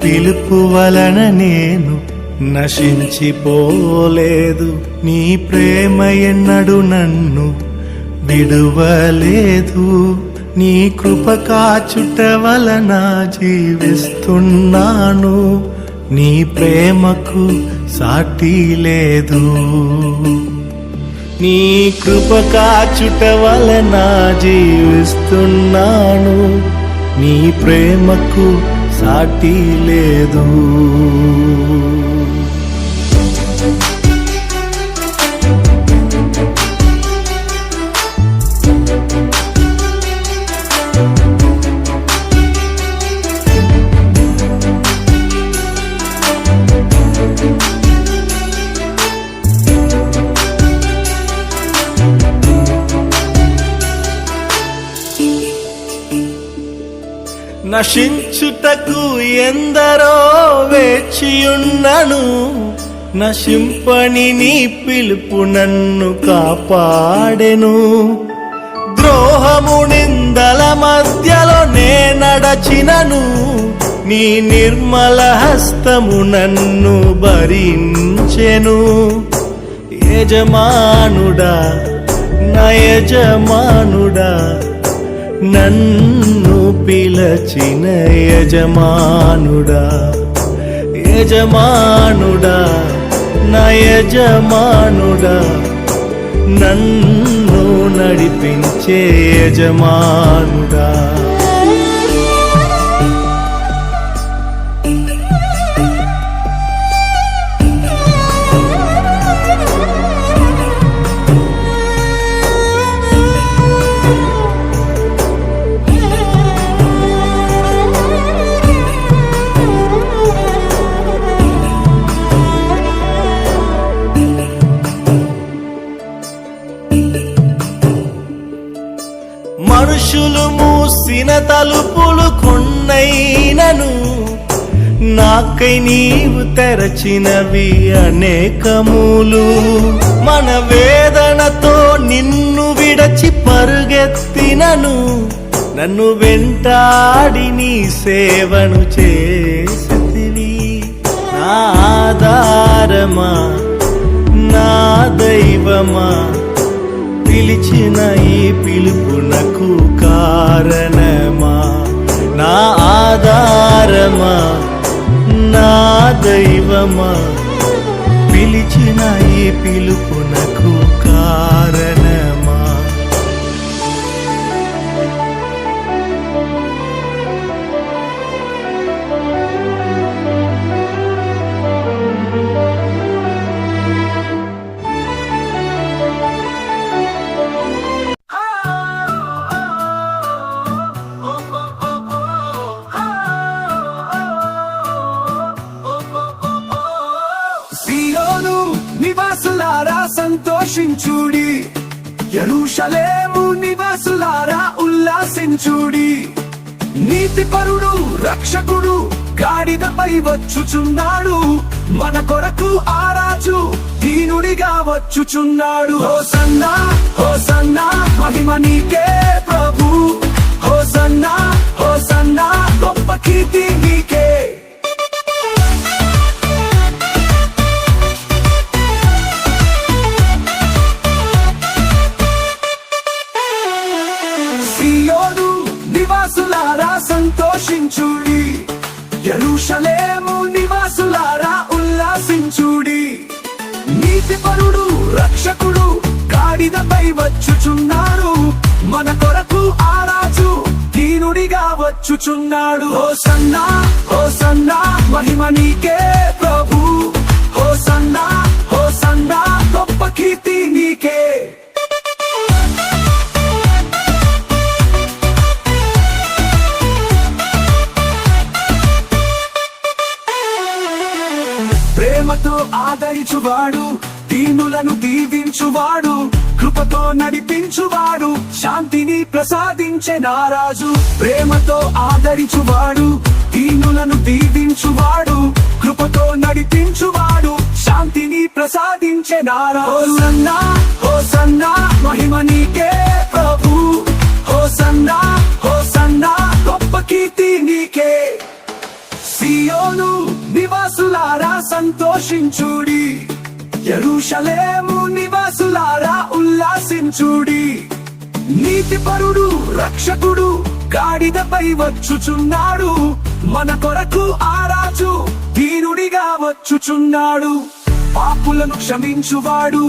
పిలుపు వలన నేను నశించిపోలేదు. నీ ప్రేమ ఎన్నడు నన్ను విడువలేదు. నీ కృప కాచుట వలన జీవిస్తున్నాను. నీ ప్రేమకు సాటి లేదు. నీ కృప కాచుట వలన జీవిస్తున్నాను. నీ ప్రేమకు సాటి లేదు. నశించుటకు ఎందరో వేచియున్నను. నశింపని నీ పిలుపు నన్ను కాపాడెను. ద్రోహము నిందల మధ్యలో నే నడచినను. నీ నిర్మల హస్తము నన్ను భరించెను. యజమానుడా నా యజమానుడా, నన్ను పిలచిన యజమానుడా, యజమానుడా నా యజమానుడా, నన్ను నడిపించే యజమానుడా. మనుషులు మూసిన తలుపులు కొన్నైనను, నాకై నీవు తెరచినవి అనేకములు. మన వేదనతో నిన్ను విడచి పరుగెత్తినను. నన్ను వెంటాడి నీ సేవను చేసితివి. నా ఆధారమా నా దైవమా, పిలిచిన ఈ పిలుపునకు కారణమా. నా ఆధారమా నా దైవమా, పిలిచిన ఈ పిలుపునకు కారణమా. సియోను నివాసులారా సంతోషించుడి, యెరూషలేము నివాసులారా ఉల్లాసించుడి. నీతిపరుడు రక్షకుడు గాడిదపై వచ్చుచున్నాడు. మన కొరకు ఆ రాజు దీనుడిగా వచ్చుచున్నాడు. హోసన్నా హోసన్నా మహిమ నీకే ప్రభు. హోసన్నా హోసన్నా గొప్ప కీర్తి నీకే. సియోను నివాసులారా సంతోషించుడి, యెరూషలేము నివాసులారా ఉల్లాసించుడి. నీతిపరుడు రక్షకుడు గాడిదపై వచ్చుచున్నాడు. మన కొరకు ఆ రాజు దీనుడిగా వచ్చుచున్నాడు. హోసన్నా హోసన్నా మహిమ నీకే ప్రభు. హోసన్నా హోసన్నా గొప్ప కీర్తి నీకే. ప్రేమతో ఆదరించువాడు, దీనులను దీవించువాడు, కృపతో నడిపించువాడు, శాంతిని ప్రసాదించే నారాజు. ప్రేమతో ఆదరించువాడు, దీనులను దీవించువాడు, కృపతో నడిపించువాడు, శాంతిని ప్రసాదించే నారాజు. హోసన్నా హోసన్నా మహిమ నీకే ప్రభు. హోసన్నా హోసన్నా గొప్ప కీర్తి నీకే. సంతోషించుడి, యెరూషలేము నివాసులారా ఉల్లాసించుడి. నీతిపరుడు రక్షకుడు గాడిదపై వచ్చుచున్నాడు, మన కొరకు ఆ రాజు దీనుడిగా వచ్చుచున్నాడు. పాపులను క్షమించువాడు,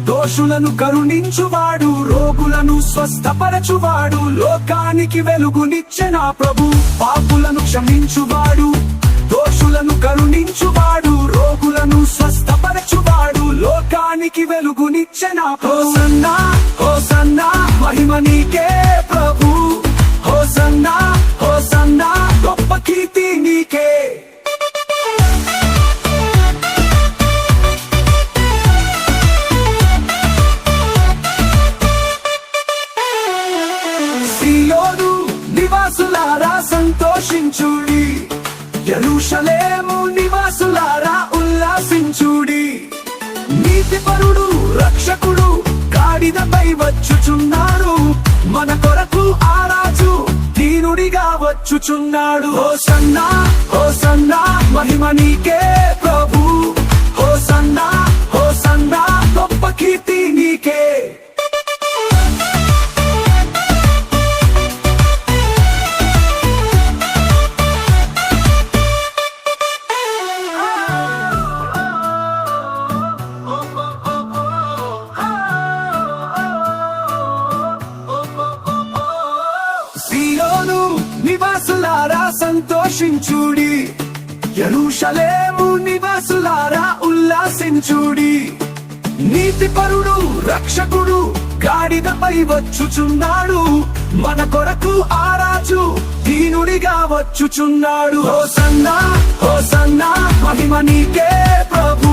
దోషులను కరుణించువాడు, రోగులను స్వస్థపరచువాడు, లోకానికి వెలుగునిచ్చే నా ప్రభు. పాపులను క్షమించువాడు, దోషులను కరుణించువాడు, రోగులను స్వస్థపరచువాడు, లోకానికి వెలుగునిచ్చే నా ప్రభు. హోసన్నా హోసన్నా మహిమ నీకే ప్రభు, హోసన్నా హోసన్నా గొప్ప కీర్తి నీకే. సియోను నివాసులారా సంతోషించుడి, యెరూషలేము నివాసులారా ఉల్లాసించుడి. నీతిపరుడు రక్షకుడు గాడిదపై వచ్చుచున్నాడు, మన కొరకు ఆ రాజు దీనుడిగా వచ్చుచున్నాడు. హోసన్నా హోసన్నా మహిమ నీకే ప్రభు, హోసన్నా హోసన్నా గొప్ప కీర్తి నీకే. సియోను నివాసులారా సంతోషించుడి, యెరూషలేము నివాసులారా ఉల్లాసించుడి. నీతిపరుడు రక్షకుడు గాడిదపై వచ్చుచున్నాడు, మన కొరకు ఆ రాజు దీనుడిగా వచ్చుచున్నాడు. హోసన్నా హోసన్నా మహిమ నీకే ప్రభు,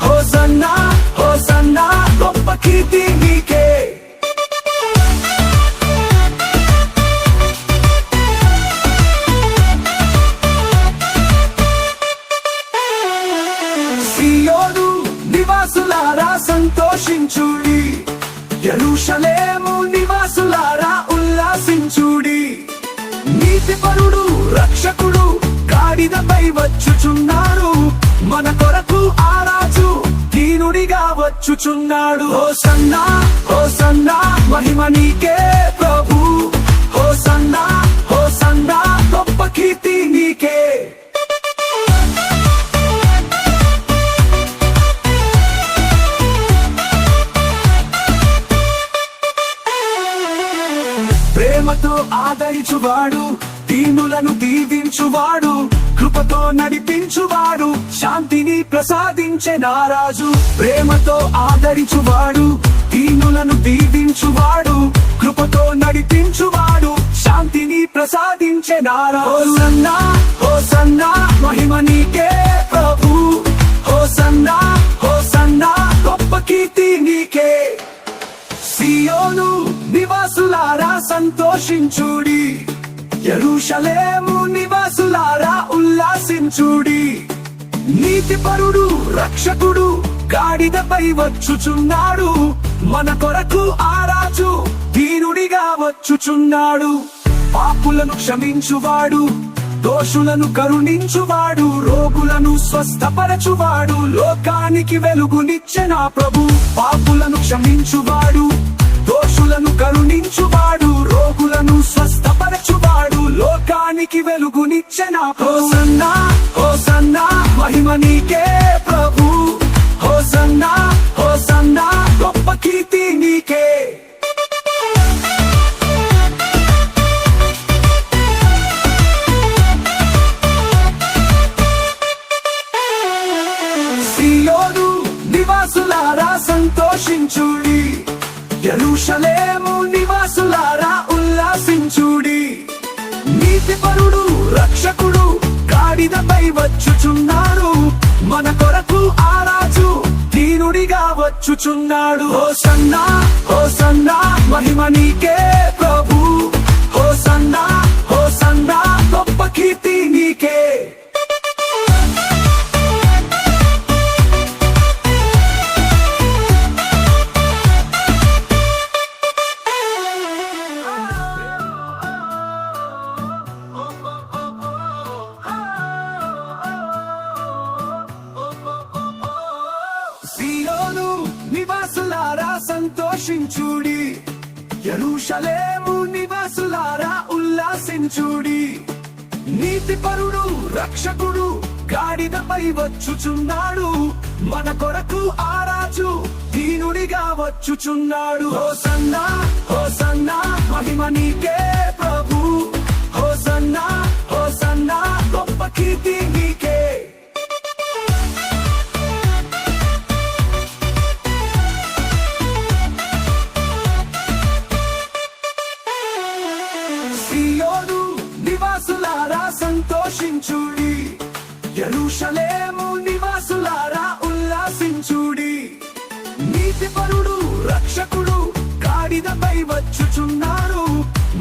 హోసన్నా హోసన్నా గొప్ప కీర్తి నీకే. సియోను నివాసులారా సంతోషించుడి, యెరూషలేము నివాసులారా ఉల్లాసించుడి. నీతిపరుడు రక్షకుడు గాడిదపై వచ్చుచున్నాడు, మన కొరకు ఆ రాజు దీనుడిగా వచ్చుచున్నాడు. హోసన్నా హోసన్నా మహిమ నీకే ప్రభు, హోసన్నా హోసన్నా గొప్ప కీర్తి నీకే. ప్రేమతో ఆదరించువాడు, దీనులను దీవించువాడు, కృపతో నడిపించువాడు, శాంతిని ప్రసాదించే నా రాజు. ప్రేమతో ఆదరించువాడు, దీనులను దీవించువాడు, కృపతో నడిపించువాడు, శాంతిని ప్రసాదించే నా రాజు. హోసన్నా హోసన్నా మహిమ నీకే ప్రభు, హోసన్నా హోసన్నా గొప్ప కీర్తి నీకే. సియోను నివాసులారా సంతోషించుడి, యెరూషలేము నివాసులారా ఉల్లాసించుడి. నీతిపరుడు రక్షకుడు గాడిదపై వచ్చుచున్నాడు, మన కొరకు ఆ రాజు దీనుడిగా వచ్చుచున్నాడు. పాపులను క్షమించువాడు, దోషులను కరుణించువాడు, రోగులను స్వస్థపరచువాడు, లోకానికి వెలుగునిచ్చే నా ప్రభు. పాపులను క్షమించువాడు, దోషులను కరుణించువాడు, రోగులను స్వస్థపరచువాడు, లోకానికి వెలుగునిచ్చే నా ప్రభు. హోసన్నా హోసన్నా మహిమ నీకే ప్రభు, హోసన్నా హోసన్నా గొప్ప కీర్తి నీకే. సియోను నివాసులారా సంతోషించుడి, యెరూషలేము నివాసులారా ఉల్లాసించుడి. నీతిపరుడు రక్షకుడు గాడిదపై వచ్చుచున్నాడు, మన కొరకు ఆ రాజు దీనుడిగా వచ్చుచున్నాడు. హోసన్నా హోసన్నా మహిమ నీకే ప్రభు, హోసన్నా హోసన్నా గొప్ప కీర్తి నీకే. సంతోషించుడి, యెరూషలేము నివాసులారా ఉల్లాసించుడి. నీతిపరుడు రక్షకుడు గాడిదపై వచ్చుచున్నాడు, మన కొరకు ఆ రాజు దీనుడిగా వచ్చుచున్నాడు. హోసన్నా హోసన్నా మహిమ నీకే ప్రభు, హోసన్నా హోసన్నా గొప్ప కీర్తి నీకే. సియోను నివాసులారా సంతోషించుడి, యెరూషలేము నివాసులారా ఉల్లాసించుడి. నీతిపరుడు రక్షకుడు గాడిదపై వచ్చుచున్నాడు,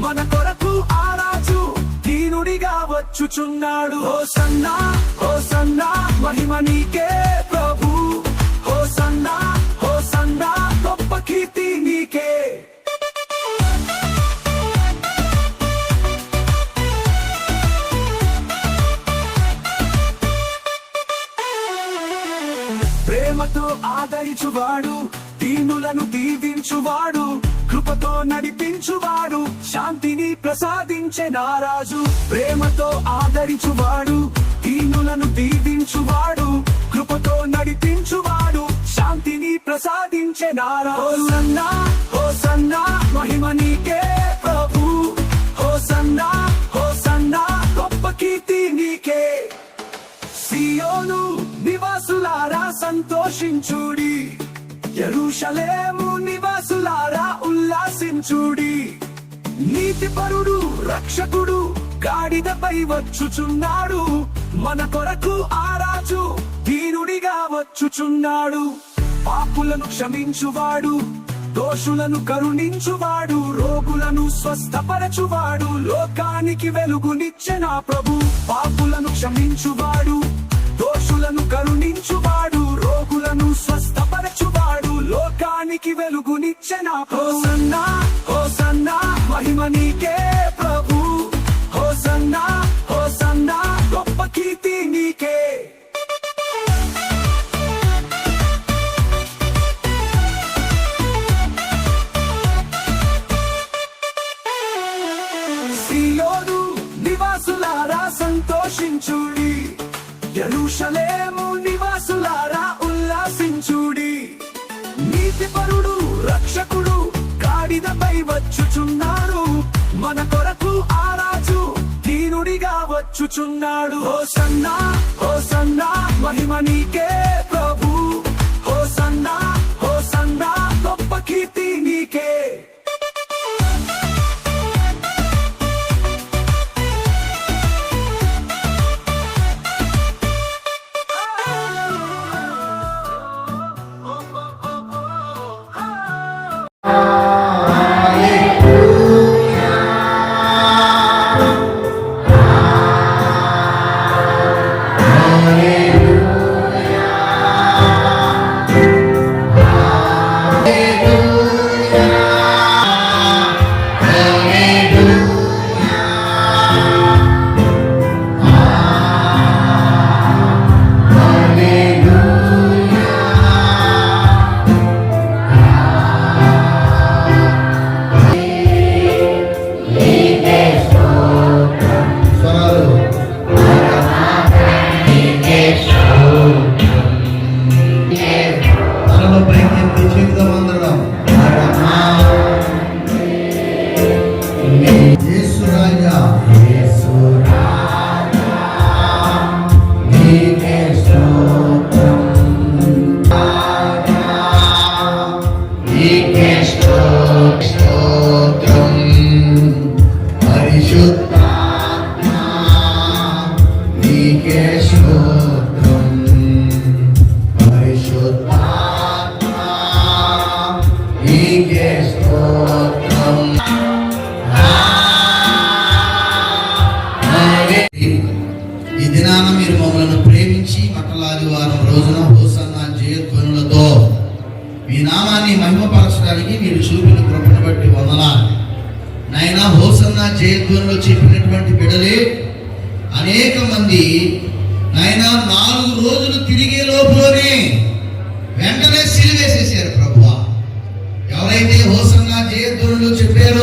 మన కొరకు ఆ రాజు దీనుడిగా వచ్చుచున్నాడు. హోసన్నా హోసన్నా మహిమ నీకే ప్రభు, హోసన్నా హోసన్నా గొప్ప కీర్తి నీకే. ప్రేమతో ఆదరించువాడు, దీనులను దీవించువాడు, కృపతో నడిపించువాడు, శాంతిని ప్రసాదించే నారాజు. ప్రేమతో ఆదరించువాడు, దీనులను దీవించువాడు, కృపతో నడిపించువాడు, శాంతిని ప్రసాదించే నారాజు. హోసన్నా హోసన్నా మహిమ నీకే ప్రభు, హోసన్నా హోసన్నా గొప్ప కీర్తి నీకే. సియోను నివాసులారా సంతోషించుడి, యెరూషలేము నివాసులారా ఉల్లాసించుడి. నీతిపరుడు రక్షకుడు గాడిదపై వచ్చుచున్నాడు, మన కొరకు ఆ రాజు దీనుడిగా వచ్చుచున్నాడు. పాపులను క్షమించువాడు, దోషులను కరుణించువాడు, రోగులను స్వస్థపరచువాడు, లోకానికి వెలుగునిచ్చే నా ప్రభు. పాపులను క్షమించువాడు, దోషులను కరుణించువాడు, రోగులను స్వస్థపరచువాడు, లోకానికి వెలుగునిచ్చే నా ప్రభు. హోసన్నా హోసన్నా మహిమ నీకే ప్రభు, హోసన్నా హోసన్నా గొప్ప కీర్తి నీకే. సియోను నివాసులారా సంతోషించుడి, యెరూషలేము నివాసులారా ఉల్లాసించుడి. నీతిపరుడు రక్షకుడు గాడిదపై వచ్చుచున్నాడు, మన కొరకు ఆ రాజు దీనుడిగా వచ్చుచున్నాడు. హోసన్నా హోసన్నా మహిమ నీకే ప్రభు, హోసన్నా హోసన్నా గొప్ప కీర్తి నీకే. ఈ దినాన మీరు మమ్మల్ని ప్రేమించి మట్టలాదివారం రోజున హోసన్నా జయధ్వనులతో మీ నామాన్ని మహిమపరచడానికి మీరు చూపిన కృపను బట్టి వందనాలు నాయనా. హోసన్నా జయధ్వనులు చెప్పినటువంటి బిడ్డలే అనేక మంది నాయనా 4 రోజులు తిరిగే లోపులోనే వెంటనే సిలువేసేసారు ప్రభువా. చెప్పారు